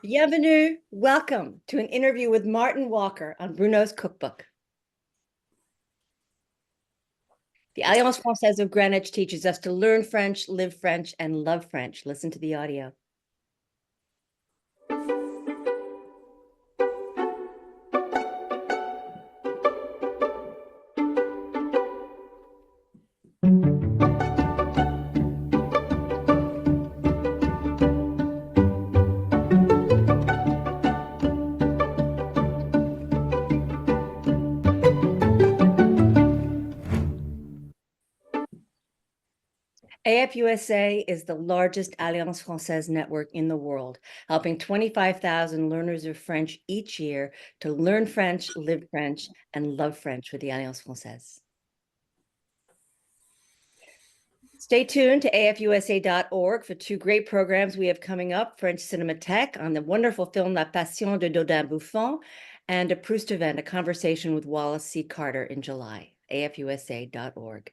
Bienvenue, welcome to an interview with Martin Walker on Bruno's Cookbook. The Alliance Française of Greenwich teaches us to learn French, live French, and love French. Listen to the audio. AFUSA is the largest Alliance Française network in the world, helping 25,000 learners of French each year to learn French, live French, and love French with the Alliance Française. Stay tuned to afusa.org for two great programs we have coming up: French Cinematheque on the wonderful film La Passion de Dodin-Buffon, and a Proust event, a conversation with Wallace C. Carter in July. afusa.org.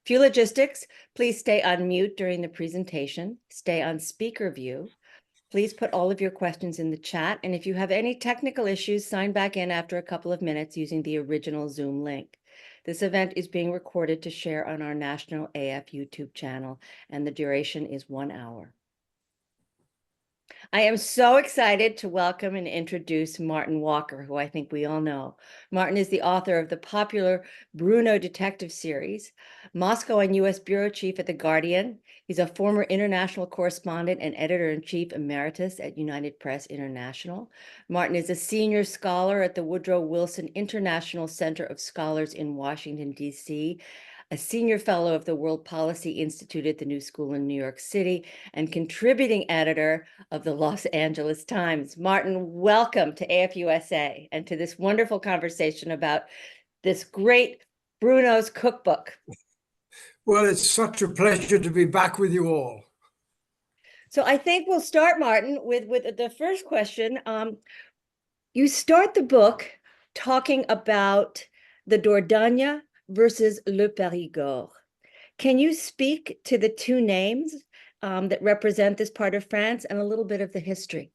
Few logistics: please stay on mute during the presentation. Stay on speaker view. Please put all of your questions in the chat. And if you have any technical issues, sign back in after a couple of minutes using the original Zoom link. This event is being recorded to share on our national AF YouTube channel, and the duration is 1 hour. I am so excited to welcome and introduce Martin Walker, who I think we all know. Martin is the author of the popular Bruno detective series, Moscow and U.S. Bureau Chief at The Guardian. He's a former international correspondent and editor-in-chief emeritus at United Press International. Martin is a senior scholar at the Woodrow Wilson International Center of Scholars in Washington, D.C., a senior fellow of the World Policy Institute at the New School in New York City, and contributing editor of the Los Angeles Times. Martin, welcome to AFUSA and to this wonderful conversation about this great Bruno's Cookbook. Well, it's such a pleasure to be back with you all. So I think we'll start, Martin, with the first question. You start the book talking about the Dordogne versus Le Périgord. Can you speak to the two names that represent this part of France and a little bit of the history?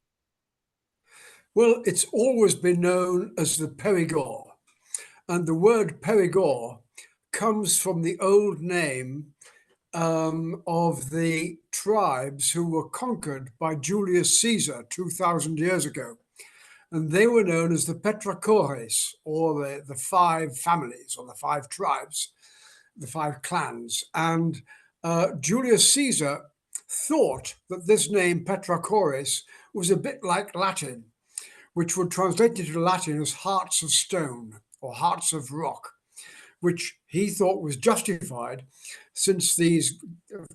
Well, it's always been known as the Périgord, and the word Périgord comes from the old name of the tribes who were conquered by Julius Caesar 2,000 years ago. And they were known as the Petracores, or the five families, or the five tribes, the five clans. And Julius Caesar thought that this name Petracores was a bit like Latin, which would translate into Latin as hearts of stone or hearts of rock, which he thought was justified since the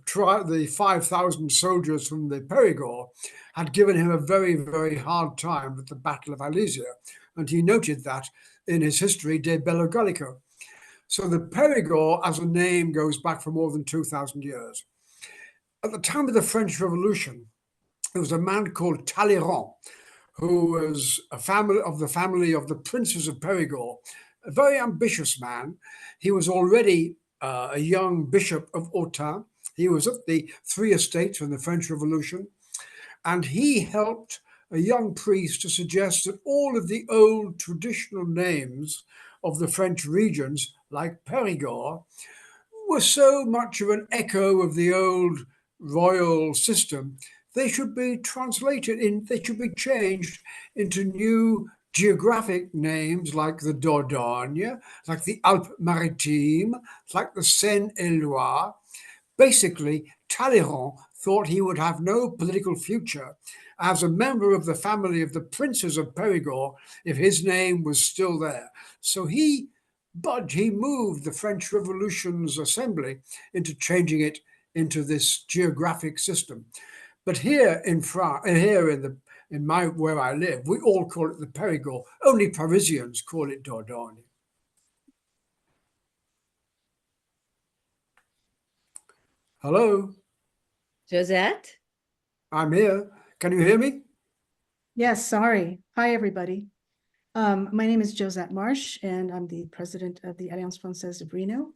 5,000 soldiers from the Périgord had given him a very, very hard time at the Battle of Alesia. And he noted that in his history, De Bello Gallico. So the Périgord as a name goes back for more than 2,000 years. At the time of the French Revolution, there was a man called Talleyrand, who was a family of the princes of Périgord, a very ambitious man. He was already a young bishop of Autun. He was at the Three Estates in the French Revolution, and he helped a young priest to suggest that all of the old traditional names of the French regions, like Périgord, were so much of an echo of the old royal system, they should be they should be changed into new geographic names like the Dordogne, like the Alpes-Maritimes, like the Seine-et-Loire. Basically, Talleyrand thought he would have no political future as a member of the family of the princes of Périgord if his name was still there. So he moved the French Revolution's assembly into changing it into this geographic system. But here in France, where I live, we all call it the Périgord. Only Parisians call it Dordogne. Hello? Josette? I'm here. Can you hear me? Yes, sorry. Hi, everybody. My name is Josette Marsh, and I'm the president of the Alliance Française de Bruno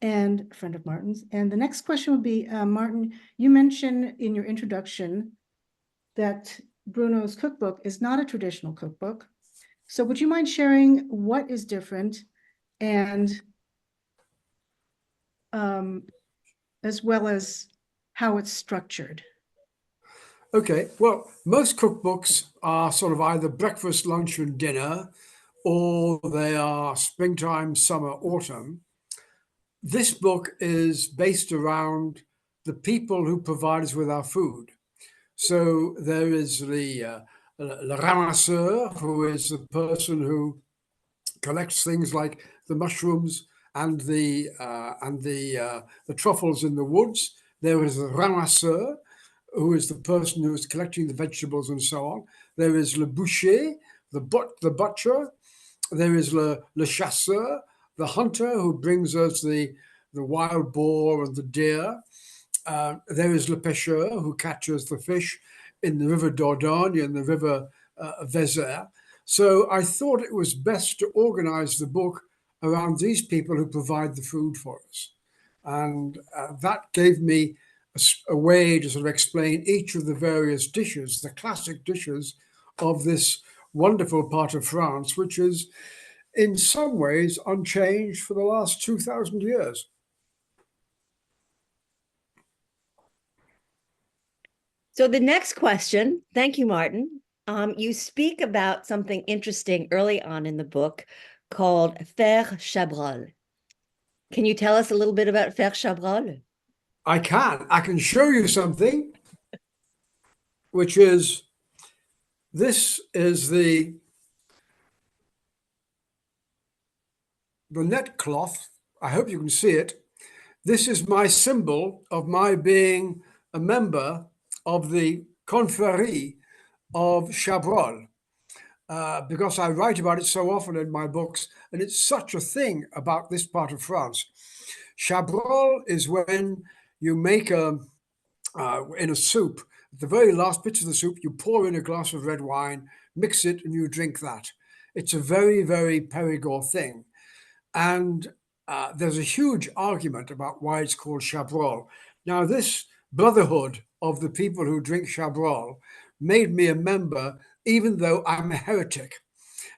and a friend of Martin's. And the next question would be, Martin, you mentioned in your introduction that Bruno's cookbook is not a traditional cookbook. So would you mind sharing what is different and as well as how it's structured? Okay, well, most cookbooks are sort of either breakfast, lunch, and dinner, or they are springtime, summer, autumn. This book is based around the people who provide us with our food. So there is the le ramasseur, who is the person who collects things like the mushrooms and the truffles in the woods. There is the ramasseur, who is the person who is collecting the vegetables and so on. There is le boucher, the butcher. There is le chasseur, the hunter who brings us the wild boar and the deer. There is le pêcheur, who catches the fish in the river Dordogne and the river Vézère. So I thought it was best to organize the book around these people who provide the food for us. And that gave me a way to sort of explain each of the various dishes, the classic dishes of this wonderful part of France, which is in some ways unchanged for the last 2,000 years. So the next question, thank you, Martin. You speak about something interesting early on in the book called faire chabrol. Can you tell us a little bit about faire chabrol? I can show you something, which is, this is the net cloth. I hope you can see it. This is my symbol of my being a member of the confrérie of chabrol, because I write about it so often in my books, and it's such a thing about this part of France. Chabrol is when you make in a soup, the very last bits of the soup, you pour in a glass of red wine, mix it, and you drink that. It's a very, very Périgord thing. And there's a huge argument about why it's called chabrol. Now, this brotherhood of the people who drink chabrol made me a member, even though I'm a heretic,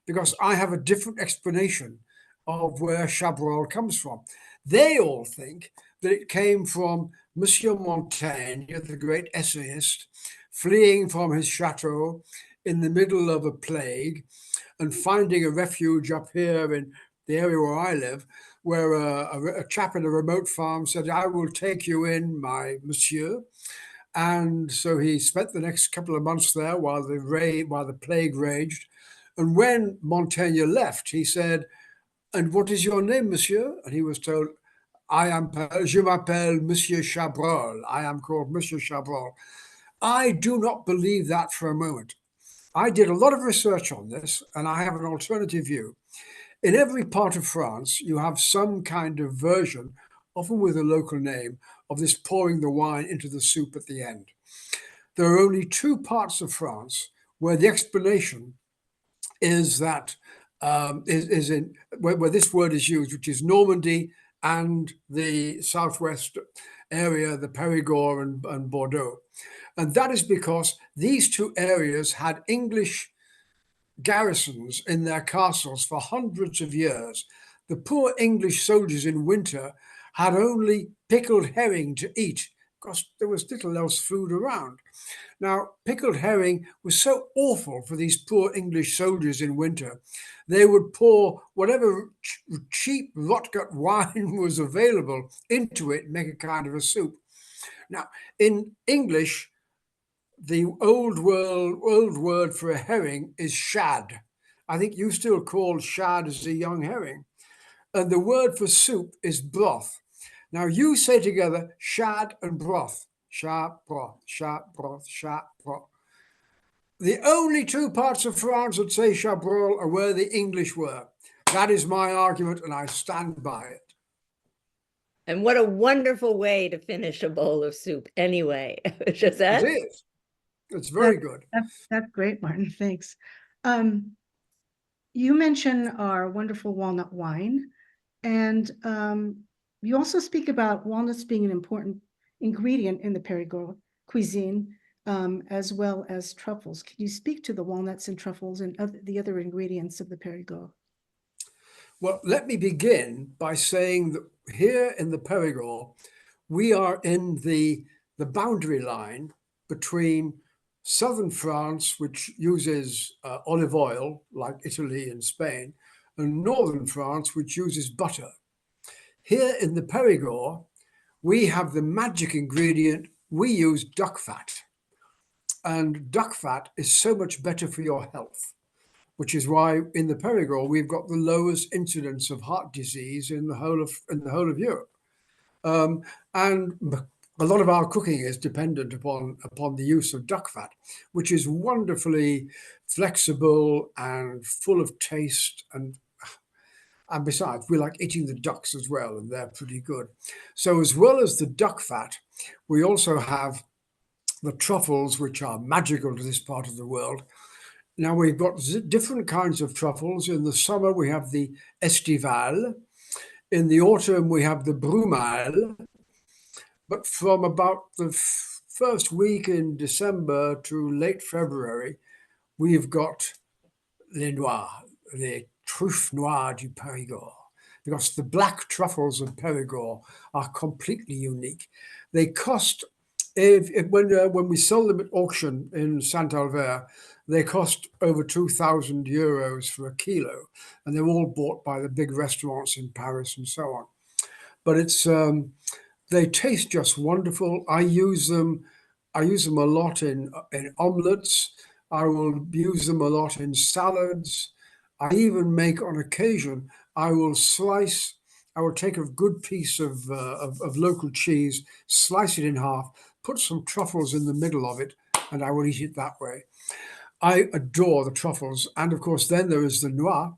because I have a different explanation of where chabrol comes from. They all think that it came from Monsieur Montaigne, the great essayist, fleeing from his chateau in the middle of a plague and finding a refuge up here in the area where I live, where a chap in a remote farm said, "I will take you in, my monsieur." And so he spent the next couple of months there while the plague raged. And when Montaigne left, he said, "And what is your name, monsieur?" And he was told, "Je m'appelle Monsieur Chabrol. I am called Monsieur Chabrol." I do not believe that for a moment. I did a lot of research on this, and I have an alternative view. In every part of France, you have some kind of version, often with a local name, of this pouring the wine into the soup at the end. There are only two parts of France where the explanation is that where this word is used, which is Normandy and the southwest area, the Périgord and Bordeaux. And that is because these two areas had English garrisons in their castles for hundreds of years. The poor English soldiers in winter had only pickled herring to eat because there was little else food around. Now, pickled herring was so awful for these poor English soldiers in winter. They would pour whatever cheap rot-gut wine was available into it and make a kind of a soup. Now, in English, the old word for a herring is shad. I think you still call shad as a young herring. And the word for soup is broth. Now you say together shad and broth. Shad, broth, shad, broth, shad, broth. The only two parts of France that say chabrol are where the English were. That is my argument, and I stand by it. And what a wonderful way to finish a bowl of soup anyway. Josette? It is. It's very good. That's great, Martin. Thanks. You mentioned our wonderful walnut wine, and you also speak about walnuts being an important ingredient in the Périgord cuisine. as well as truffles. Can you speak to the walnuts and truffles and the other ingredients of the Périgord? Well, let me begin by saying that here in the Périgord, we are in the boundary line between southern France, which uses olive oil, like Italy and Spain, and northern France, which uses butter. Here in the Périgord, we have the magic ingredient. We use duck fat. And duck fat is so much better for your health, which is why in the Périgord we've got the lowest incidence of heart disease in the whole of Europe. And a lot of our cooking is dependent upon the use of duck fat, which is wonderfully flexible and full of taste, and besides, we like eating the ducks as well, and they're pretty good. So as well as the duck fat, we also have the truffles, which are magical to this part of the world. Now we've got different kinds of truffles. In the summer, we have the estival. In the autumn, we have the brumal. But from about the first week in December to late February, we've got les noirs, les truffes noires du Périgord, because the black truffles of Périgord are completely unique. They cost, when we sell them at auction in Saint-Alvert, they cost over 2,000 euros for a kilo, and they're all bought by the big restaurants in Paris and so on. But it's they taste just wonderful. I use them a lot in omelets. I will use them a lot in salads. I even make, on occasion, I will take a good piece of local cheese, slice it in half, put some truffles in the middle of it, and I will eat it that way. I adore the truffles. And of course, then there is the noix,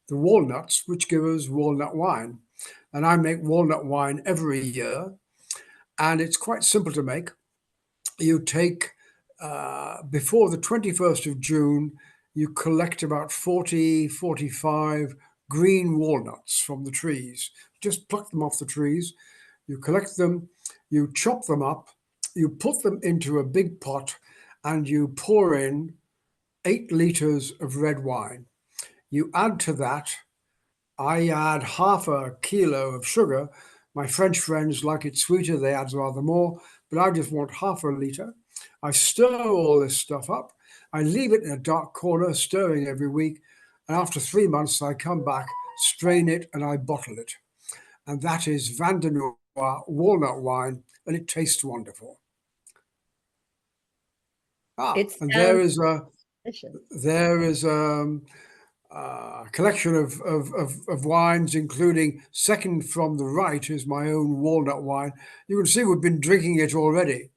the walnuts, which give us walnut wine. And I make walnut wine every year. And it's quite simple to make. You take, before the 21st of June, you collect about 40, 45 green walnuts from the trees. Just pluck them off the trees. You collect them, you chop them up, you put them into a big pot, and you pour in 8 liters of red wine. You add to that, I add half a kilo of sugar. My French friends like it sweeter, they add rather more, but I just want half a liter. I stir all this stuff up. I leave it in a dark corner, stirring every week. And after 3 months, I come back, strain it, and I bottle it. And that is Vin de Noix walnut wine, and it tastes wonderful. And there is a collection of wines, including, second from the right is my own walnut wine. You can see we've been drinking it already.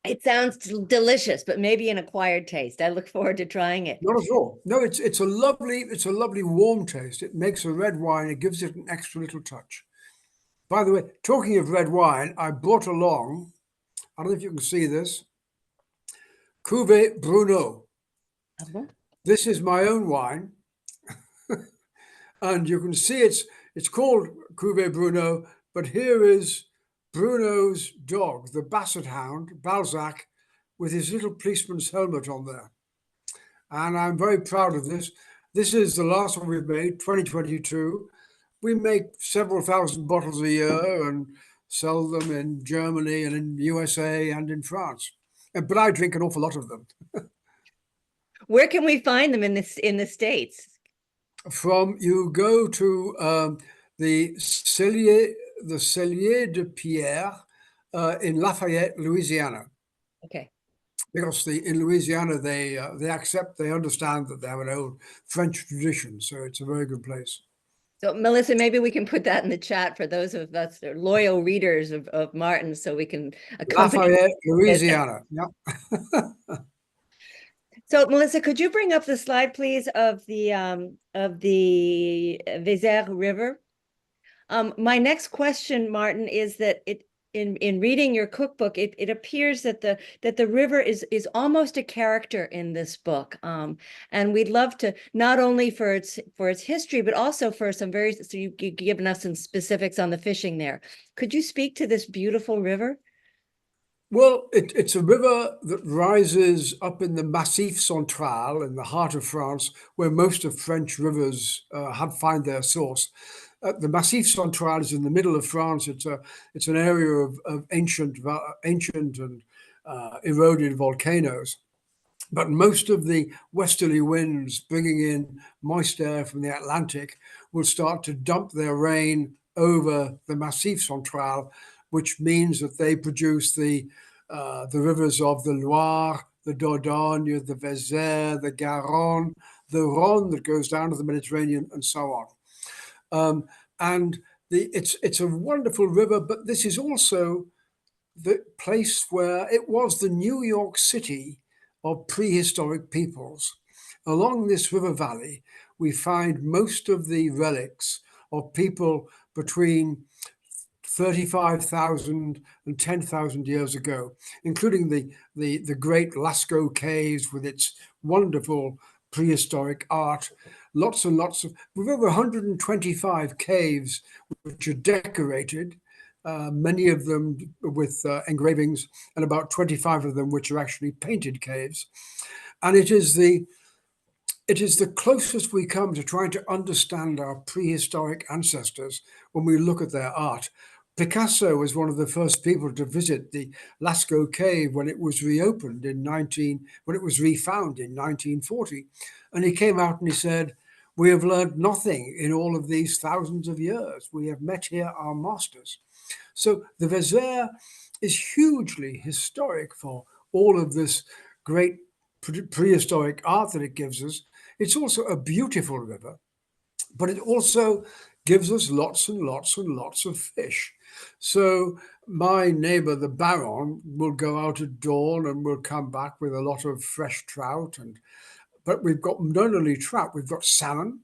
It sounds delicious, but maybe an acquired taste. I look forward to trying it. Not at all. No, it's a lovely warm taste. It makes a red wine. It gives it an extra little touch. By the way, talking of red wine, I brought along, I don't know if you can see this, Cuvée Bruno. This is my own wine. And you can see it's called Cuvée Bruno, but here is Bruno's dog, the basset hound, Balzac, with his little policeman's helmet on there. And I'm very proud of this. This is the last one we've made, 2022. We make several thousand bottles a year and sell them in Germany and in USA and in France. But I drink an awful lot of them. Where can we find them in the States? You go to the Cellier de Pierre in Lafayette, Louisiana. Okay. Because in Louisiana they understand that they have an old French tradition, so it's a very good place. So Melissa, maybe we can put that in the chat for those of us that are loyal readers of Martin, so we can accompany. Lafayette, Louisiana. Yeah. So Melissa, could you bring up the slide, please, of the Vézère River? My next question, Martin, is that in reading your cookbook, it appears that the river is almost a character in this book, and we'd love to, not only for its history, but also for so you've given us some specifics on the fishing there. Could you speak to this beautiful river? Well, it's a river that rises up in the Massif Central in the heart of France, where most of French rivers have find their source. The Massif Central is in the middle of France. It's an area of ancient and eroded volcanoes. But most of the westerly winds bringing in moist air from the Atlantic will start to dump their rain over the Massif Central, which means that they produce the rivers of the Loire, the Dordogne, the Vézère, the Garonne, the Rhone that goes down to the Mediterranean, and so on. And it's a wonderful river, but this is also the place where it was the New York City of prehistoric peoples. Along this river valley, we find most of the relics of people between 35,000 and 10,000 years ago, including the great Lascaux caves with its wonderful prehistoric art. Lots and lots of, we've over 125 caves which are decorated, many of them with engravings, and about 25 of them which are actually painted caves. And it is the closest we come to trying to understand our prehistoric ancestors when we look at their art. Picasso was one of the first people to visit the Lascaux cave when it was reopened when it was refound in 1940. And he came out and he said, "We have learned nothing in all of these thousands of years. We have met here our masters." So the Vézère is hugely historic for all of this great prehistoric art that it gives us. It's also a beautiful river, but it also gives us lots and lots and lots of fish. So my neighbor, the Baron, will go out at dawn and will come back with a lot of fresh trout. But we've got not only trout, we've got salmon.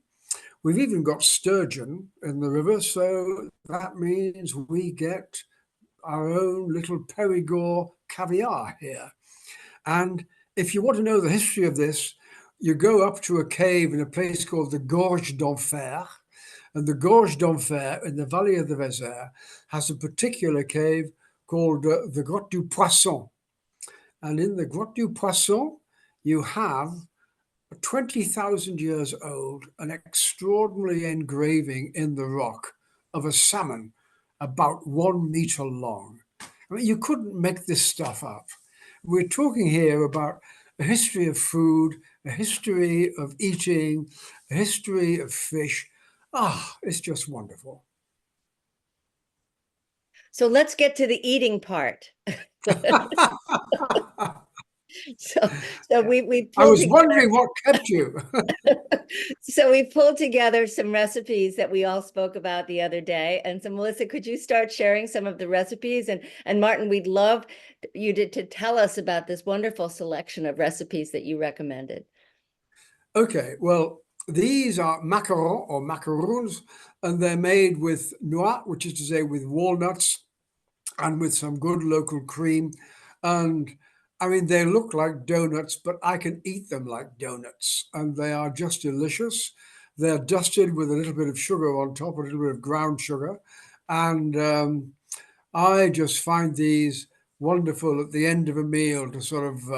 We've even got sturgeon in the river. So that means we get our own little Périgord caviar here. And if you want to know the history of this, you go up to a cave in a place called the Gorge d'Enfer. And the Gorge d'Enfer in the valley of the Vézère has a particular cave called the Grotte du Poisson. And in the Grotte du Poisson, you have 20,000 years old, an extraordinary engraving in the rock of a salmon about 1 meter long. I mean, you couldn't make this stuff up. We're talking here about a history of food, a history of eating, a history of fish. It's just wonderful. So let's get to the eating part. So we I was wondering what kept you. So we pulled together some recipes that we all spoke about the other day. And so Melissa, could you start sharing some of the recipes? And Martin, we'd love you to tell us about this wonderful selection of recipes that you recommended. Okay, well, these are macarons or macaroons, and they're made with noix, which is to say with walnuts and with some good local cream. And I mean, they look like donuts, but I can eat them like donuts, and they are just delicious. They're dusted with a little bit of sugar on top, a little bit of ground sugar. And I just find these wonderful at the end of a meal to sort of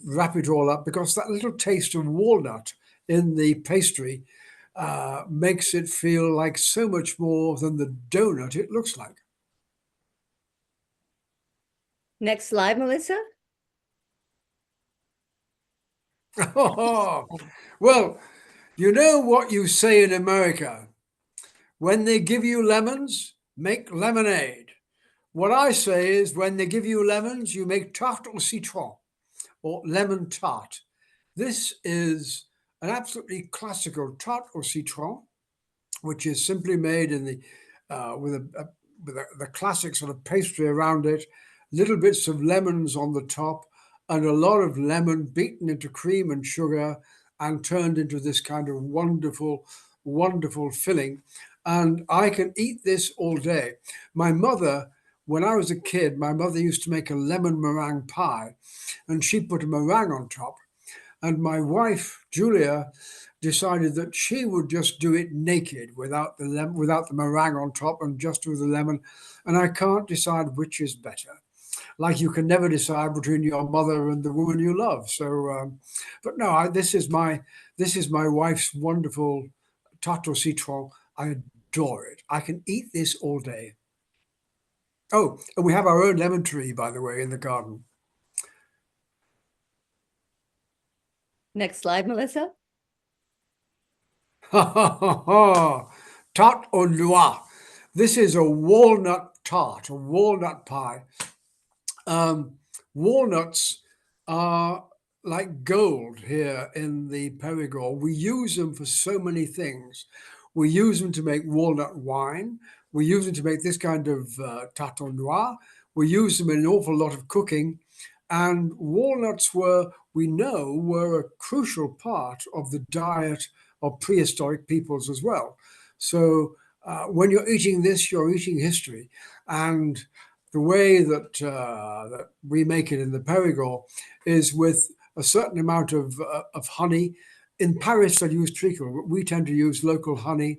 wrap it all up, because that little taste of walnut in the pastry makes it feel like so much more than the donut it looks like. Next slide, Melissa. Oh, well, you know what you say in America? When they give you lemons, make lemonade. What I say is when they give you lemons, you make tarte au citron or lemon tart. This is an absolutely classical tarte au citron, which is simply made in with the classic sort of pastry around it, little bits of lemons on the top, and a lot of lemon beaten into cream and sugar and turned into this kind of wonderful, wonderful filling. And I can eat this all day. My mother, when I was a kid, my mother used to make a lemon meringue pie, and she put a meringue on top. And my wife, Julia, decided that she would just do it naked without the meringue on top and just with the lemon. And I can't decide which is better. Like you can never decide between your mother and the woman you love. So, but no, this is my wife's wonderful tarte au citron. I adore it. I can eat this all day. Oh, and we have our own lemon tree, by the way, in the garden. Next slide, Melissa. Ha ha ha ha! Tarte aux noix. This is a walnut tart, a walnut pie. Walnuts are like gold here in the Périgord. We use them for so many things. We use them to make walnut wine. We use them to make this kind of tarte aux noix. We use them in an awful lot of cooking. And walnuts we know, were a crucial part of the diet of prehistoric peoples as well. So when you're eating this, you're eating history. And the way that we make it in the Périgord is with a certain amount of honey. In Paris, they use treacle, but we tend to use local honey,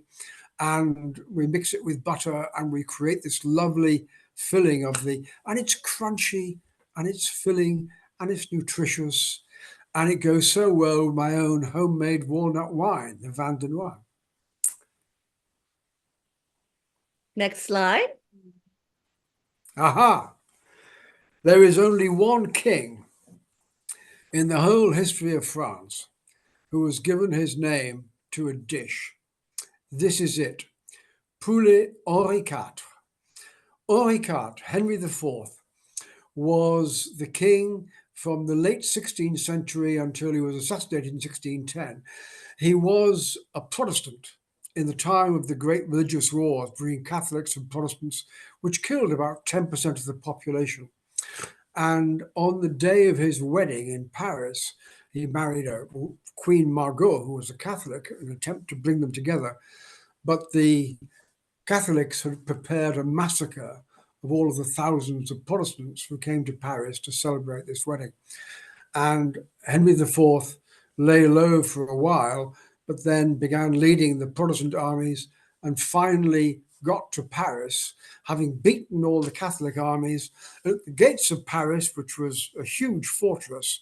and we mix it with butter, and we create this lovely filling and it's crunchy, and it's filling, and it's nutritious, and it goes so well with my own homemade walnut wine, the Vin de Noix. Next slide. Aha! There is only one king in the whole history of France who has given his name to a dish. This is it. Poulet Henri IV. Henri IV, Henry IV, was the king from the late 16th century until he was assassinated in 1610. He was a Protestant in the time of the great religious wars between Catholics and Protestants, which killed about 10% of the population. And on the day of his wedding in Paris, he married Queen Margot, who was a Catholic, in an attempt to bring them together. But the Catholics had prepared a massacre of all of the thousands of Protestants who came to Paris to celebrate this wedding. And Henry IV lay low for a while, but then began leading the Protestant armies and finally got to Paris, having beaten all the Catholic armies. At the gates of Paris, which was a huge fortress,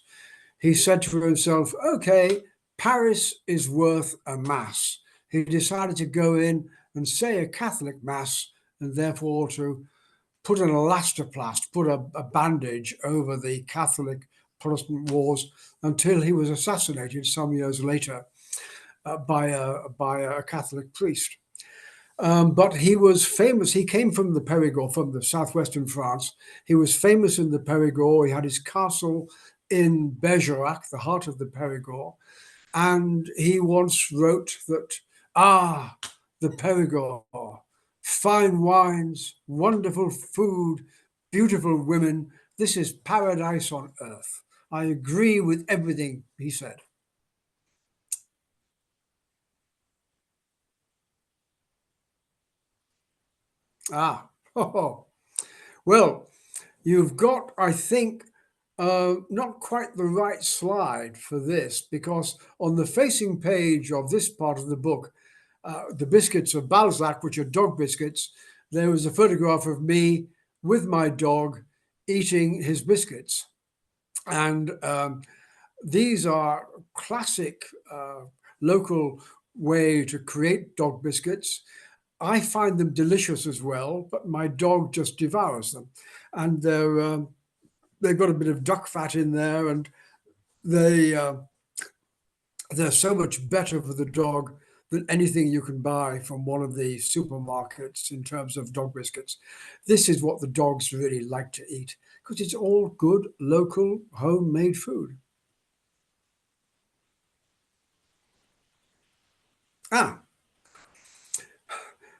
he said to himself, okay, Paris is worth a mass. He decided to go in and say a Catholic mass, and therefore to put an elastoplast, put a bandage over the Catholic Protestant wars until he was assassinated some years later by a Catholic priest. But he was famous. He came from the Périgord, from the southwestern France. He was famous in the Périgord. He had his castle in Vézère, the heart of the Périgord. And he once wrote that, the Périgord, fine wines, wonderful food, beautiful women. This is paradise on earth. I agree with everything he said. Well, you've got, I think, not quite the right slide for this, because on the facing page of this part of the book, the biscuits of Balzac, which are dog biscuits, there was a photograph of me with my dog eating his biscuits. And these are classic local way to create dog biscuits. I find them delicious as well, but my dog just devours them. And they've got a bit of duck fat in there, and they're so much better for the dog than anything you can buy from one of the supermarkets in terms of dog biscuits. This is what the dogs really like to eat, because it's all good, local, homemade food.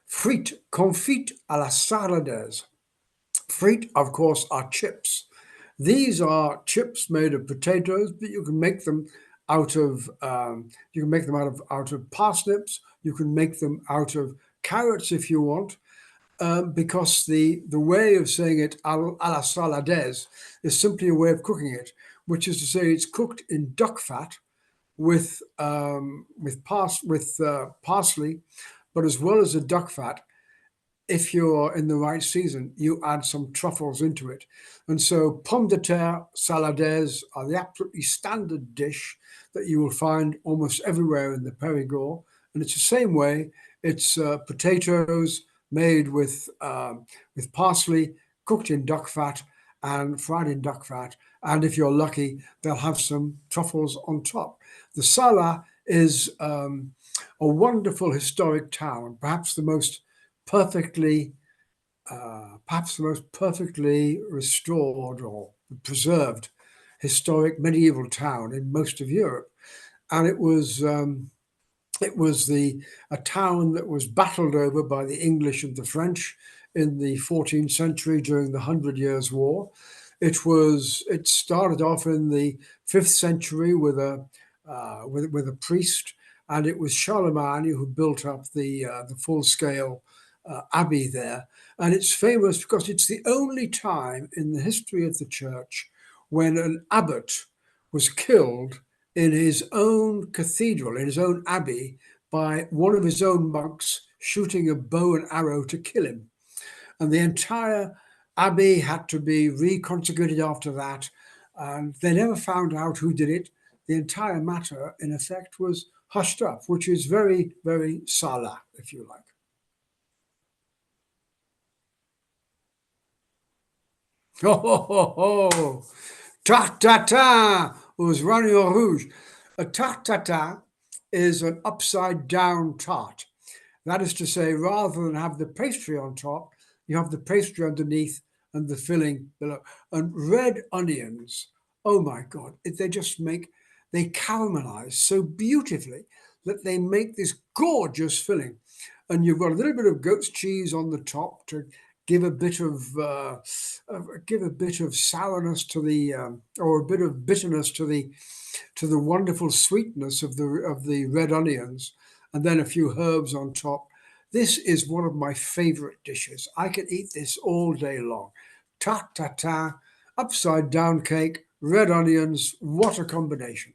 Frites, confit à la sardaise. Frites, of course, are chips. These are chips made of potatoes, but you can make them out of out of parsnips. You can make them out of carrots if you want, because the way of saying it à la sardaise is simply a way of cooking it, which is to say it's cooked in duck fat with parsley, but as well as the duck fat, if you're in the right season, you add some truffles into it. And so pommes de terre salades are the absolutely standard dish that you will find almost everywhere in the Périgord. And it's the same way. It's potatoes made with parsley, cooked in duck fat and fried in duck fat. And if you're lucky, they'll have some truffles on top. The Sala is a wonderful historic town, perhaps the most perfectly restored or preserved historic medieval town in most of Europe. And it was a town that was battled over by the English and the French in the 14th century during the 100 Years' War. It started off in the 5th century with a priest, and it was Charlemagne who built up the full-scale abbey there. And it's famous because it's the only time in the history of the church when an abbot was killed in his own cathedral, in his own abbey, by one of his own monks shooting a bow and arrow to kill him. And the entire abbey had to be reconsecrated after that. And they never found out who did it. The entire matter, in effect, was hushed up, which is very, very Sala, if you like. Oh, ho, ho, ho. Tarte was running au rouge. A tarte is an upside down tart. That is to say, rather than have the pastry on top, you have the pastry underneath and the filling below. And red onions, oh my God, they caramelize so beautifully that they make this gorgeous filling. And you've got a little bit of goat's cheese on the top to give a bit of sourness to the or a bit of bitterness to the wonderful sweetness of the red onions, and then a few herbs on top. This is one of my favorite dishes. I could eat this all day long. Tarte, upside down cake, red onions. What a combination.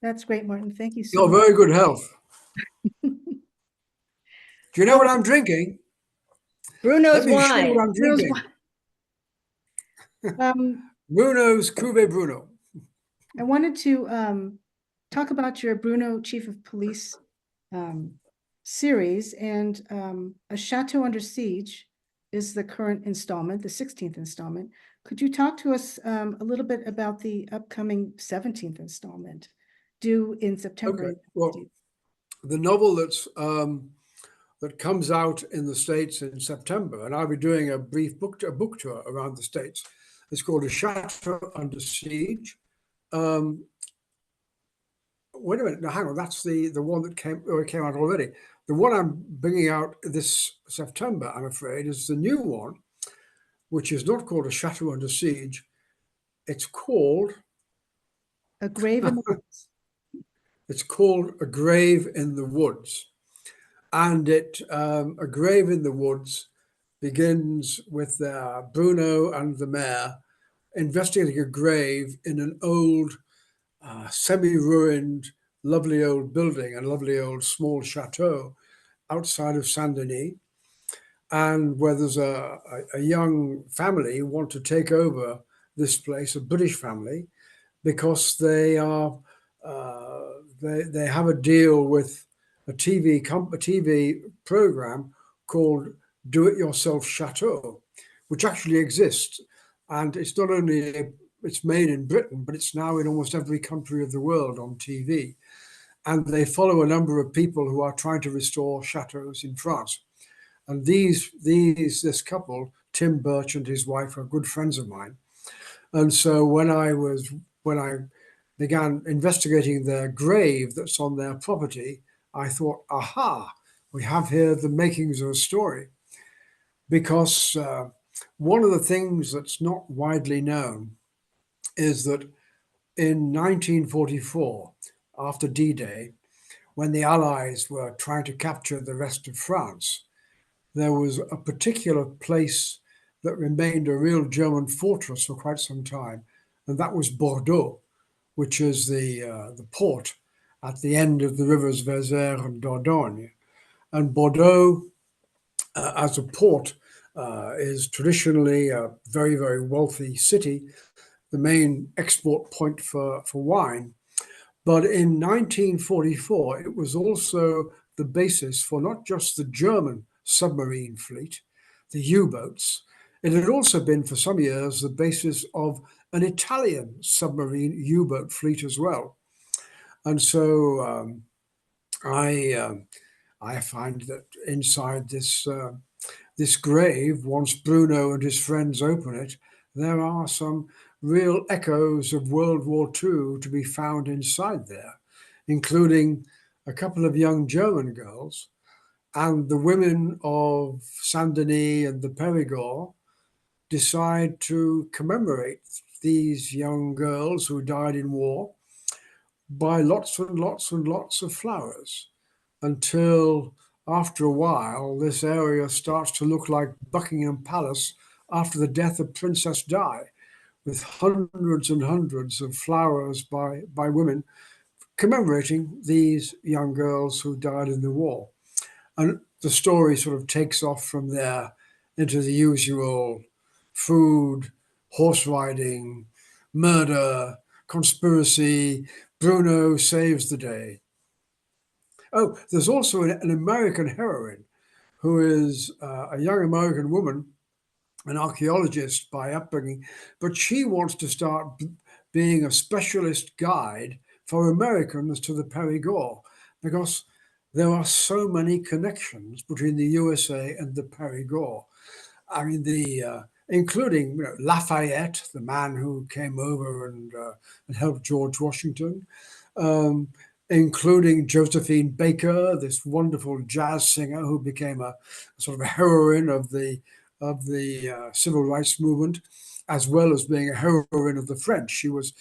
That's great, Martin. Thank you so You're much. very good health. Do you know what I'm drinking? Bruno's Let me show you wine. what I'm drinking. Bruno's Cuvée Bruno. I wanted to talk about your Bruno Chief of Police series, and A Chateau Under Siege is the current installment, the 16th installment. Could you talk to us a little bit about the upcoming 17th installment due in September? Okay. Well, the novel that comes out in the States in September, and I'll be doing a brief book tour around the States. It's called A Chateau Under Siege. Wait a minute, no, hang on, that's the one that came out already. The one I'm bringing out this September, I'm afraid, is the new one, which is not called A Chateau Under Siege. It's called A Grave in the Woods. It's called A Grave in the Woods. And A Grave in the Woods begins with Bruno and the mayor investigating a grave in an old, semi-ruined, lovely old building, a lovely old small chateau outside of Saint-Denis, and where there's a young family who want to take over this place, a British family, because they have a deal with a TV program called Do It Yourself Chateau, which actually exists. And it's not only, it's made in Britain, but it's now in almost every country of the world on TV. And they follow a number of people who are trying to restore chateaus in France. And this couple, Tim Birch and his wife, are good friends of mine. And so when I began investigating their grave that's on their property, I thought, aha, we have here the makings of a story. Because one of the things that's not widely known is that in 1944, after D-Day, when the Allies were trying to capture the rest of France, there was a particular place that remained a real German fortress for quite some time, and that was Bordeaux, which is the port at the end of the rivers Vézère and Dordogne. And Bordeaux, as a port, is traditionally a very, very wealthy city, the main export point for wine. But in 1944, it was also the basis for not just the German submarine fleet, the U-boats. It had also been for some years the basis of an Italian submarine U-boat fleet as well. And so I find that inside this grave, once Bruno and his friends open it, there are some real echoes of World War II to be found inside there, including a couple of young German girls, and the women of Saint Denis and the Périgord decide to commemorate these young girls who died in war by lots and lots and lots of flowers, until after a while this area starts to look like Buckingham Palace after the death of Princess Di, with hundreds and hundreds of flowers by women commemorating these young girls who died in the war. And the story sort of takes off from there into the usual food, horse riding, murder, conspiracy. Bruno saves the day. Oh, there's also an American heroine who is a young American woman, an archaeologist by upbringing, but she wants to start being a specialist guide for Americans to the Périgord, because there are so many connections between the USA and the Périgord. I mean, including Lafayette, the man who came over and helped George Washington, including Josephine Baker, this wonderful jazz singer who became a sort of a heroine of the civil rights movement, as well as being a heroine of the French. She was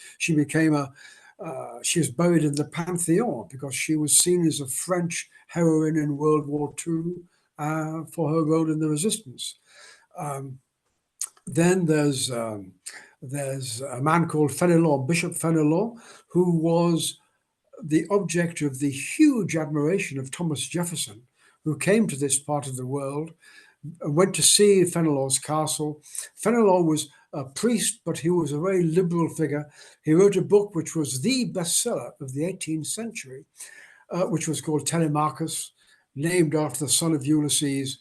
buried in the Pantheon because she was seen as a French heroine in World War II for her role in the resistance. Then there's a man called Fenelon, Bishop Fenelon, who was the object of the huge admiration of Thomas Jefferson, who came to this part of the world, went to see Fenelon's castle. Fenelon was a priest, but he was a very liberal figure. He wrote a book which was the bestseller of the 18th century, which was called Telemachus, named after the son of Ulysses.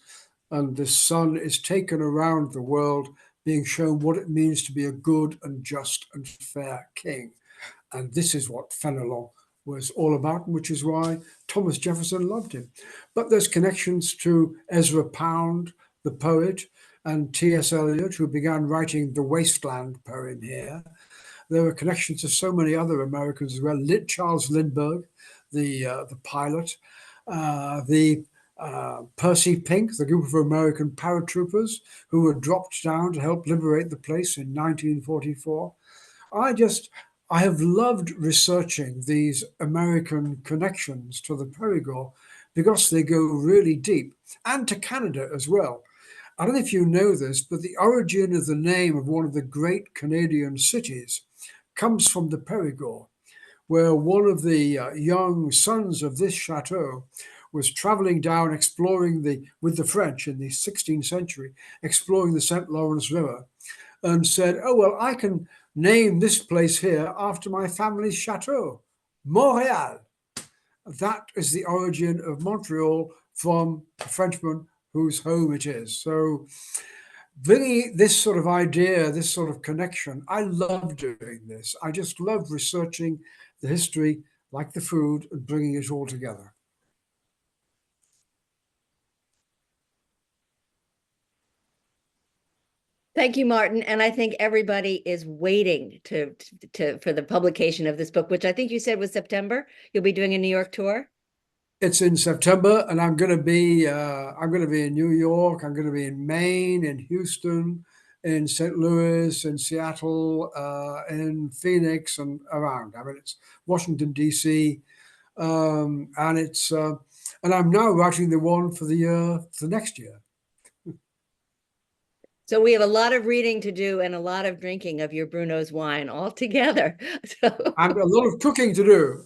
And this son is taken around the world, being shown what it means to be a good and just and fair king. And this is what Fenelon was all about, which is why Thomas Jefferson loved him. But there's connections to Ezra Pound, the poet, and T.S. Eliot, who began writing the Wasteland poem here. There are connections to so many other Americans as well. Charles Lindbergh, the pilot, Percy Pink, the group of American paratroopers who were dropped down to help liberate the place in 1944. I have loved researching these American connections to the Périgord because they go really deep, and to Canada as well. I don't know if you know this, but the origin of the name of one of the great Canadian cities comes from the Périgord, where one of the young sons of this chateau was traveling down exploring with the French in the 16th century, exploring the St. Lawrence River, and said, oh, well, I can name this place here after my family's chateau, Montréal. That is the origin of Montreal, from a Frenchman whose home it is. So bringing this sort of idea, this sort of connection, I love doing this. I just love researching the history, like the food, and bringing it all together. Thank you, Martin. And I think everybody is waiting for the publication of this book, which I think you said was September. You'll be doing a New York tour. It's in September, and I'm going to be in New York. I'm going to be in Maine, in Houston, in St. Louis, in Seattle, in Phoenix, and around. I mean, it's Washington D.C., and I'm now writing the one for the next year. So we have a lot of reading to do and a lot of drinking of your Bruno's wine all together. So, And a lot of cooking to do.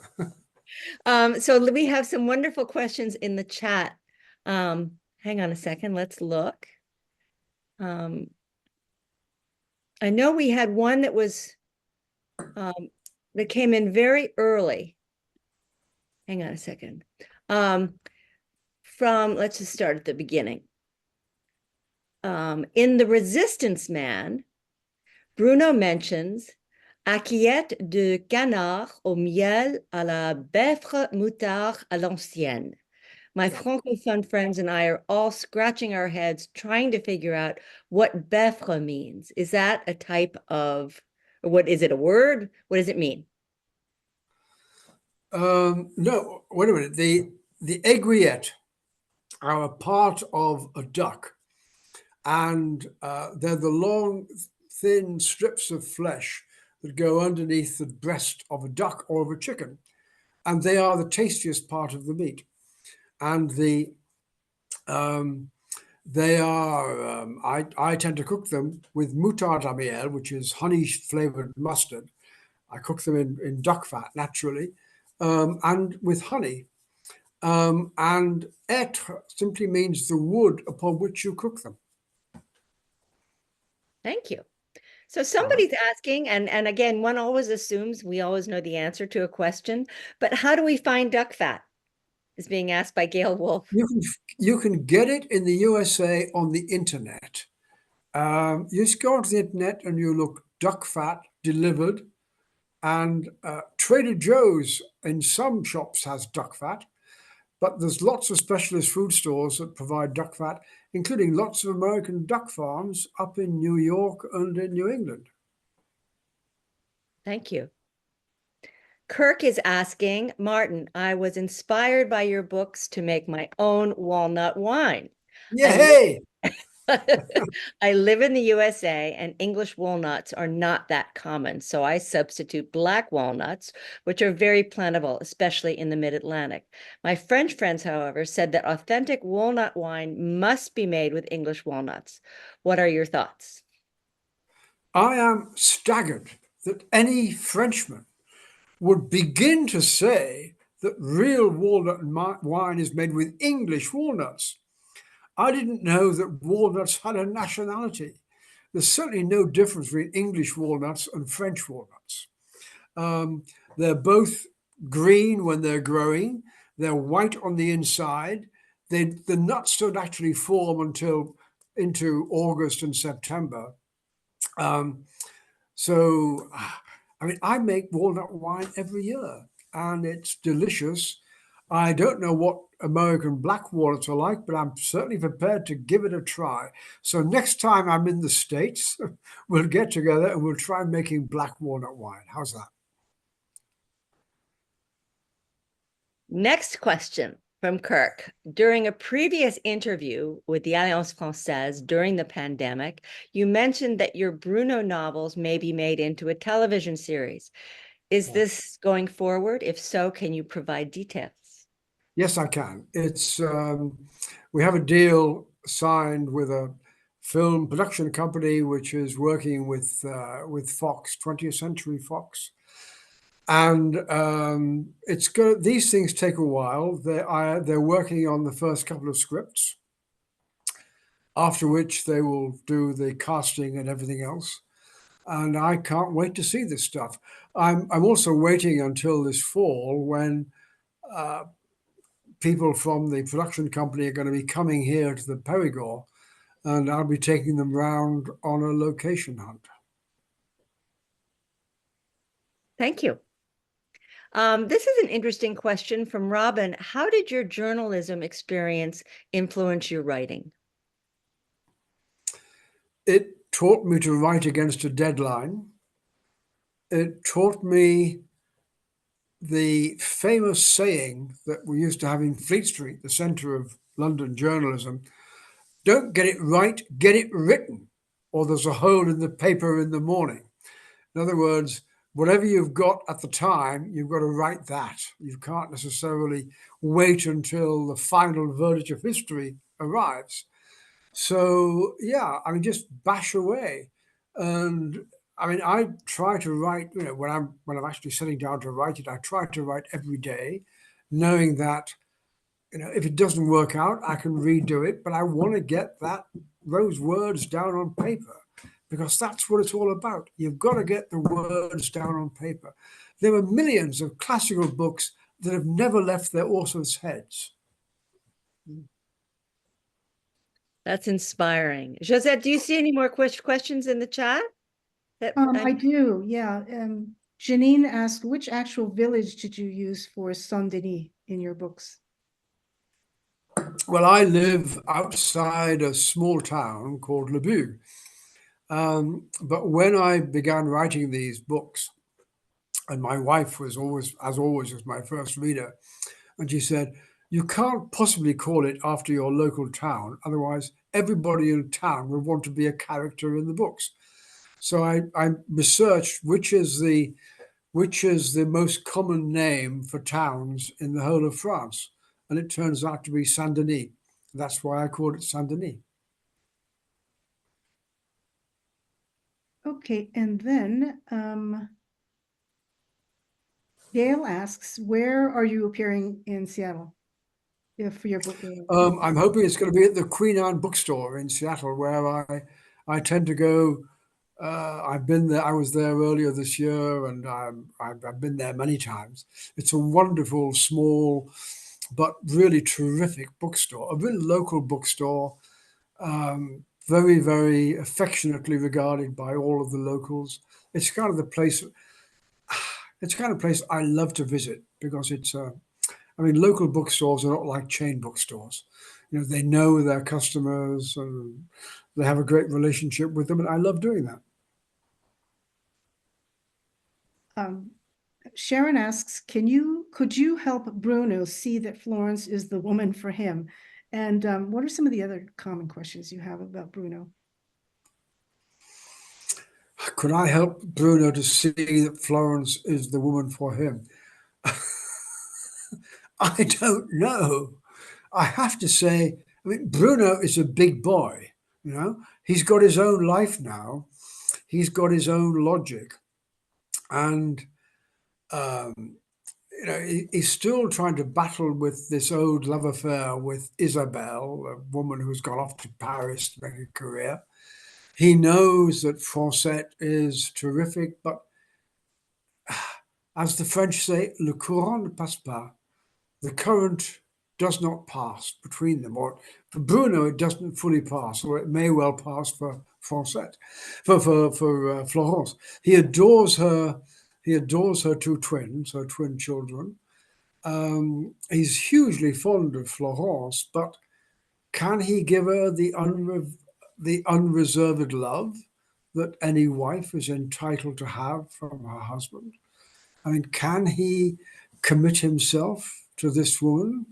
so we have some wonderful questions in the chat. Hang on a second, let's look. I know we had one that was that came in very early. Hang on a second. Let's just start at the beginning. In The Resistance Man, Bruno mentions Assiette de canard au miel à la beffre moutarde à l'ancienne. My Francophone friends and I are all scratching our heads trying to figure out what beffre means. Is that a type of, or what is it, a word? What does it mean? No, wait a minute. The aiguillettes are a part of a duck, and they're the long, thin strips of flesh that go underneath the breast of a duck or of a chicken, and they are the tastiest part of the meat. And they are. I tend to cook them with moutarde à miel, which is honey flavored mustard. I cook them in duck fat naturally, and with honey. And être simply means the wood upon which you cook them. Thank you. So somebody's asking, and again, one always assumes we always know the answer to a question, but how do we find duck fat? Is being asked by Gail Wolf. You can get it in the USA on the internet. You just go onto the internet and you look duck fat delivered, and Trader Joe's in some shops has duck fat, but there's lots of specialist food stores that provide duck fat, including lots of American duck farms up in New York and in New England. Thank you. Kirk is asking, Martin, I was inspired by your books to make my own walnut wine. Yay! I live in the USA and English walnuts are not that common. So I substitute black walnuts, which are very plentiful, especially in the mid-Atlantic. My French friends, however, said that authentic walnut wine must be made with English walnuts. What are your thoughts? I am staggered that any Frenchman would begin to say that real walnut wine is made with English walnuts. I didn't know that walnuts had a nationality. There's certainly no difference between English walnuts and French walnuts. They're both green when they're growing. They're white on the inside. The nuts don't actually form until into August and September. So, I mean, I make walnut wine every year and it's delicious. I don't know what American black walnuts are like, but I'm certainly prepared to give it a try. So next time I'm in the States, we'll get together and we'll try making black walnut wine. How's that? Next question from Kirk. During a previous interview with the Alliance Française during the pandemic, you mentioned that your Bruno novels may be made into a television series. Is this going forward? If so, can you provide details? Yes, I can. It's we have a deal signed with a film production company which is working with Fox, 20th Century Fox, and it's good. These things take a while. They're working on the first couple of scripts, after which they will do the casting and everything else. And I can't wait to see this stuff. I'm also waiting until this fall when people from the production company are going to be coming here to the Périgord, and I'll be taking them round on a location hunt. Thank you. This is an interesting question from Robin. How did your journalism experience influence your writing? It taught me to write against a deadline. It taught me the famous saying that we used to have in Fleet Street, the center of London journalism: don't get it right, get it written, or there's a hole in the paper in the morning. In other words, whatever you've got at the time, you've got to write that. You can't necessarily wait until the final verdict of history arrives. So yeah, I mean, just bash away. And I mean, I try to write, when I'm actually sitting down to write it, I try to write every day, knowing that, if it doesn't work out, I can redo it, but I want to get those words down on paper, because that's what it's all about. You've got to get the words down on paper. There are millions of classical books that have never left their authors' heads. That's inspiring. Josette, do you see any more questions in the chat? I do, yeah. Janine asked, which actual village did you use for Saint-Denis in your books? Well, I live outside a small town called Le Bug. But when I began writing these books, and my wife was always, as always, was my first reader, and she said, "You can't possibly call it after your local town, otherwise everybody in town would want to be a character in the books." So I researched which is the most common name for towns in the whole of France, and it turns out to be Saint-Denis. That's why I called it Saint-Denis. Okay, and then Gail asks, where are you appearing in Seattle? For your book. I'm hoping it's going to be at the Queen Anne bookstore in Seattle, where I tend to go. I've been there. I was there earlier this year, and I've been there many times. It's a wonderful, small, but really terrific bookstore, a really local bookstore, very, very affectionately regarded by all of the locals. It's kind of the place. It's the kind of place I love to visit, because I mean, local bookstores are not like chain bookstores. They know their customers and they have a great relationship with them, and I love doing that. Sharon asks, could you help Bruno see that Florence is the woman for him? And what are some of the other common questions you have about Bruno? Could I help Bruno to see that Florence is the woman for him? I don't know. I have to say, I mean, Bruno is a big boy. He's got his own life now. He's got his own logic, and he's still trying to battle with this old love affair with Isabelle, a woman who's gone off to Paris to make a career. He knows that Françaises is terrific, but as the French say, le courant ne passe pas. The current does not pass between them. Or for Bruno, it doesn't fully pass, or it may well pass for Françaises, for Florence. He adores her. He adores her two twins, her twin children. He's hugely fond of Florence, but can he give her the unreserved love that any wife is entitled to have from her husband? I mean, can he commit himself to this woman?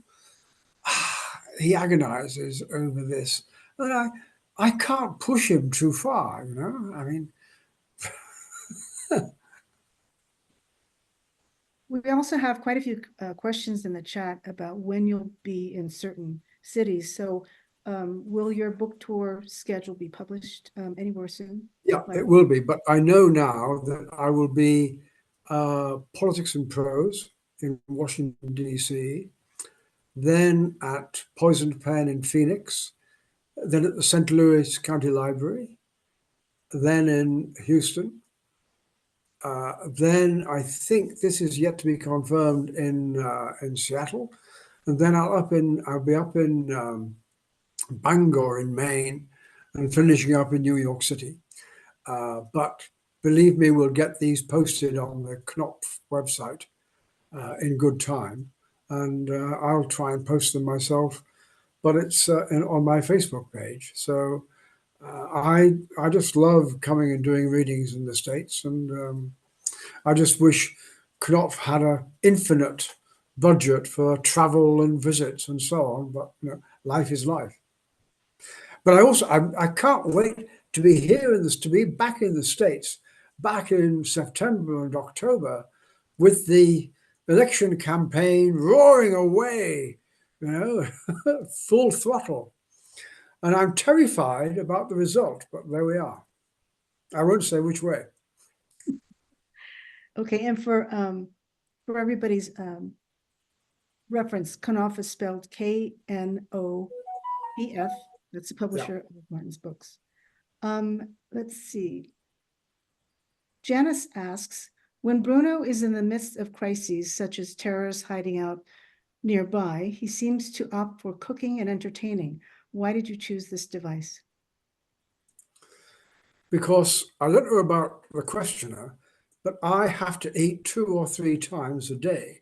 He agonizes over this. And I can't push him too far, I mean. We also have quite a few questions in the chat about when you'll be in certain cities. So will your book tour schedule be published anywhere soon? Yeah, it will be. But I know now that I will be Politics and Prose in Washington, D.C., then at Poisoned Pen in Phoenix, then at the St. Louis County Library, then in Houston. Then I think this is yet to be confirmed in Seattle, and then I'll be up in Bangor in Maine, and finishing up in New York City. But believe me, we'll get these posted on the Knopf website in good time, and I'll try and post them myself. But it's on my Facebook page. So I just love coming and doing readings in the States, and I just wish Knopf had an infinite budget for travel and visits and so on. But life is life. But I can't wait to be to be back in the States, back in September and October, with the election campaign roaring away, full throttle. And I'm terrified about the result, but there we are. I won't say which way. Okay, and for everybody's reference, Knopf is spelled Knopf. That's the publisher of Martin's books. Let's see. Janice asks, when Bruno is in the midst of crises, such as terrorists hiding out nearby, he seems to opt for cooking and entertaining. Why did you choose this device? Because I don't know about the questioner, but I have to eat 2 or 3 times a day.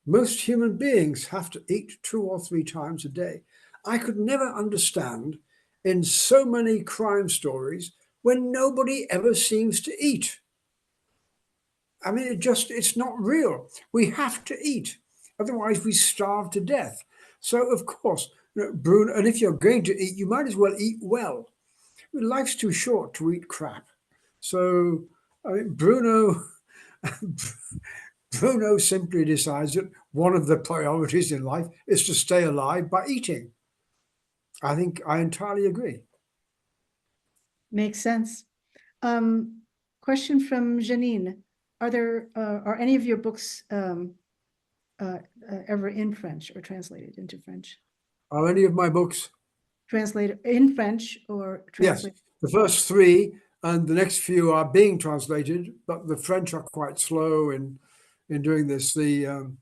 Most human beings have to eat 2 or 3 times a day. I could never understand in so many crime stories when nobody ever seems to eat. I mean, it's not real. We have to eat. Otherwise, we starve to death. So, of course, Bruno, and if you're going to eat, you might as well eat well. Life's too short to eat crap. So, I mean, Bruno simply decides that one of the priorities in life is to stay alive by eating. I think I entirely agree. Makes sense. Question from Janine. Are any of your books ever in French or translated into French? Are any of my books? Translated in French or translated? Yes, the first 3 and the next few are being translated, but the French are quite slow in doing this. The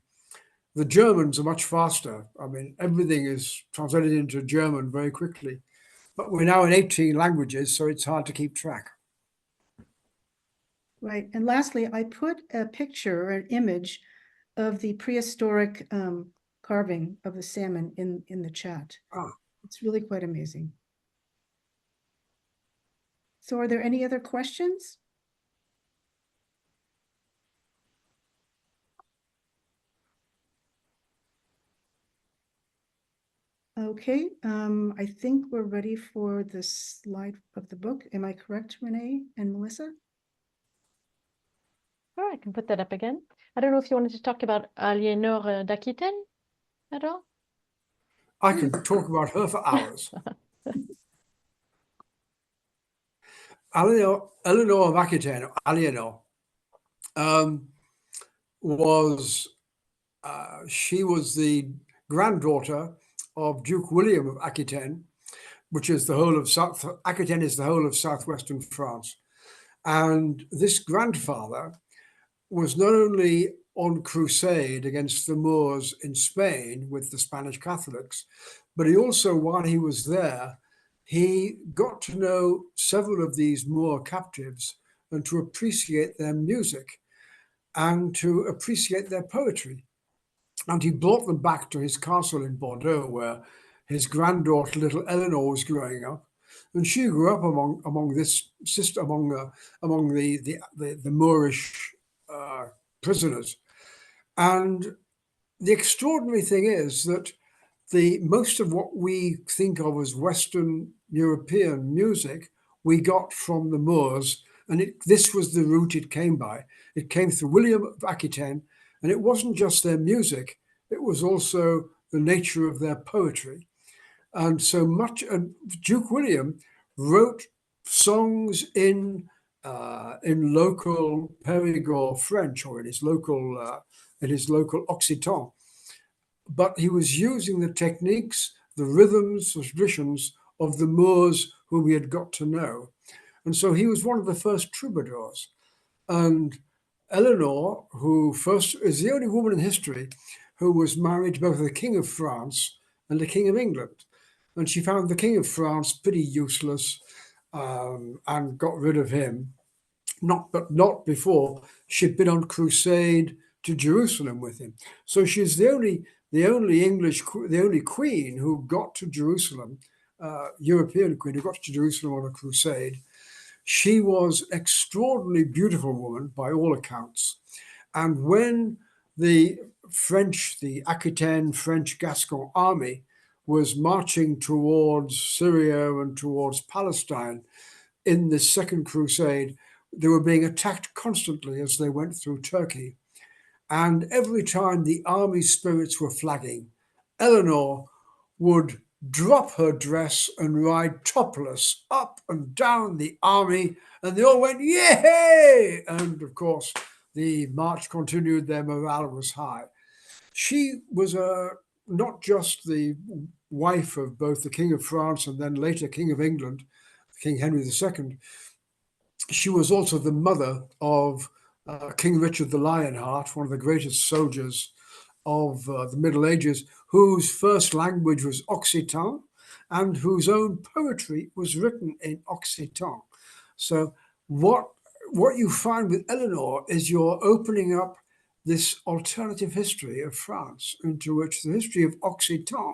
Germans are much faster. I mean, everything is translated into German very quickly. But we're now in 18 languages, so it's hard to keep track. Right. And lastly, I put a picture or an image of the prehistoric carving of the salmon in the chat. Ah. It's really quite amazing. So are there any other questions? Okay, I think we're ready for the slide of the book. Am I correct, Renee and Melissa? Oh, I can put that up again. I don't know if you wanted to talk about Eleanor d'Aquitaine at all. I can talk about her for hours. Eleanor of Aquitaine, she was the granddaughter of Duke William of Aquitaine, which is the whole of Aquitaine is the whole of southwestern France. And this grandfather was not only on crusade against the Moors in Spain with the Spanish Catholics, but he also, while he was there, he got to know several of these Moor captives and to appreciate their music and to appreciate their poetry. And he brought them back to his castle in Bordeaux, where his granddaughter, little Eleanor, was growing up. And she grew up among the Moorish prisoners. And the extraordinary thing is that most of what we think of as Western European music, we got from the Moors, and this was the route it came by. It came through William of Aquitaine, and it wasn't just their music, it was also the nature of their poetry. And so much, Duke William wrote songs in local Périgord French, or in his local Occitan. But he was using the techniques, the rhythms, the traditions of the Moors whom he had got to know. And so he was one of the first troubadours. And Eleanor, who first is the only woman in history who was married to both the King of France and the King of England. And she found the King of France pretty useless and got rid of him. Not before she'd been on crusade to Jerusalem with him. So she's the only queen who got to Jerusalem, European queen who got to Jerusalem on a crusade. She was an extraordinarily beautiful woman by all accounts. And when the Aquitaine French Gascon army was marching towards Syria and towards Palestine in the Second Crusade, they were being attacked constantly as they went through Turkey. And every time the army spirits were flagging, Eleanor would drop her dress and ride topless up and down the army, and they all went, yay! And of course, the march continued, their morale was high. She was not just the wife of both the King of France and then later King of England, King Henry II. She was also the mother of King Richard the Lionheart, one of the greatest soldiers of the Middle Ages, whose first language was Occitan and whose own poetry was written in Occitan. So what you find with Eleanor is you're opening up this alternative history of France, into which the history of Occitan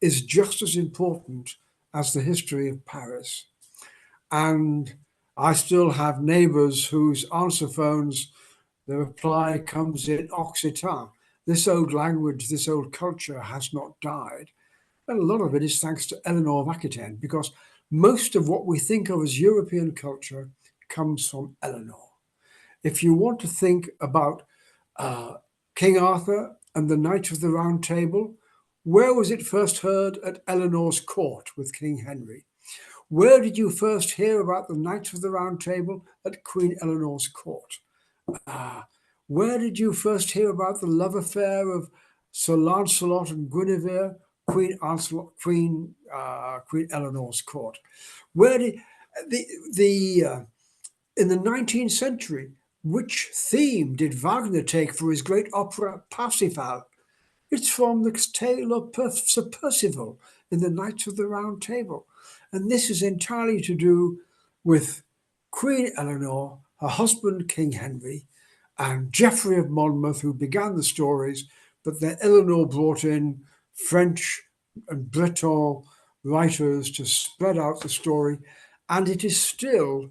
is just as important as the history of Paris. And I still have neighbors whose answer phones, the reply comes in Occitan. This old language, this old culture has not died. And a lot of it is thanks to Eleanor of Aquitaine, because most of what we think of as European culture comes from Eleanor. If you want to think about King Arthur and the Knights of the Round Table, where was it first heard? At Eleanor's court with King Henry. Where did you first hear about the Knights of the Round Table? At Queen Eleanor's court. Where did you first hear about the love affair of Sir Lancelot and Guinevere? Queen Eleanor's court. Where did in the 19th century, which theme did Wagner take for his great opera Parsifal? It's from the tale of Sir Percival in the Knights of the Round Table. And this is entirely to do with Queen Eleanor, her husband King Henry, and Geoffrey of Monmouth, who began the stories, but then Eleanor brought in French and Breton writers to spread out the story. And it is the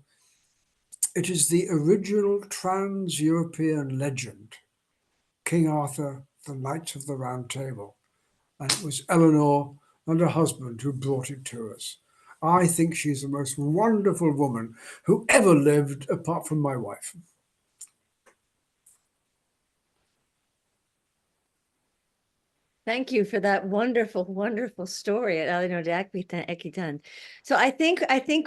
original trans-European legend, King Arthur, the Knights of the Round Table. And it was Eleanor and her husband who brought it to us. I think she's the most wonderful woman who ever lived, apart from my wife. Thank you for that wonderful, wonderful story at Eleanor de Aquitaine. So I think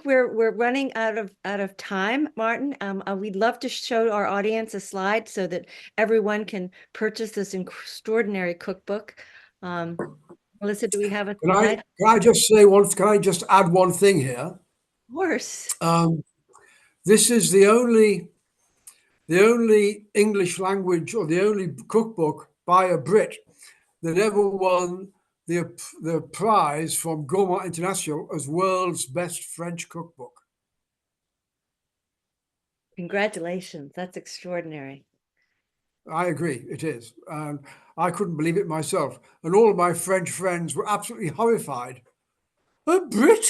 we're running out of time, Martin. We'd love to show our audience a slide so that everyone can purchase this extraordinary cookbook. Melissa, do we have a slide? Can I just say one? Can I just add one thing here? Of course. This is the only English language or the only cookbook by a Brit that ever won the prize from Gourmand International as world's best French cookbook. Congratulations. That's extraordinary. I agree, it is. I couldn't believe it myself. And all of my French friends were absolutely horrified. A Brit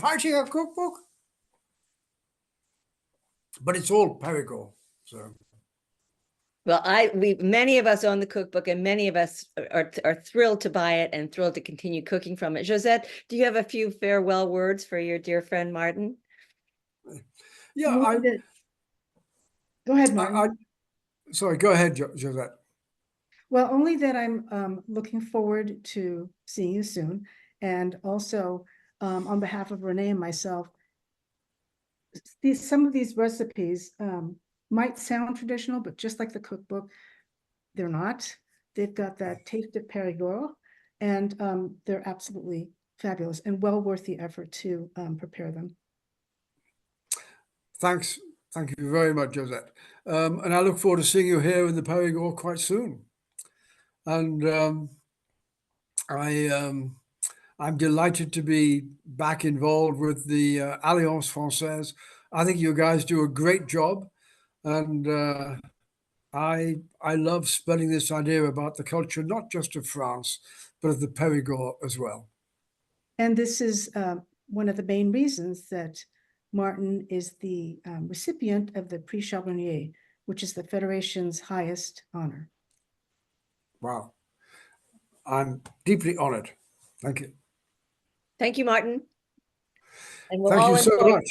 writing a cookbook? But it's all Périgord, so. Well, many of us own the cookbook, and many of us are thrilled to buy it and thrilled to continue cooking from it. Josette, do you have a few farewell words for your dear friend Martin? Yeah, go ahead, Martin. Sorry, go ahead, Josette. Well, only that I'm looking forward to seeing you soon, and also on behalf of Renee and myself, some of these recipes might sound traditional, but just like the cookbook, they're not. They've got that taste of Périgord, and they're absolutely fabulous and well worth the effort to prepare them. Thank you very much, Josette. And I look forward to seeing you here in the Périgord quite soon. And I'm delighted to be back involved with the Alliance Française. I think you guys do a great job, and I love spreading this idea about the culture, not just of France, but of the Périgord as well. And this is one of the main reasons that Martin is the recipient of the Prix Charbonnier, which is the Federation's highest honor. Wow. I'm deeply honored. Thank you. Thank you, Martin. And we'll Thank all you so much.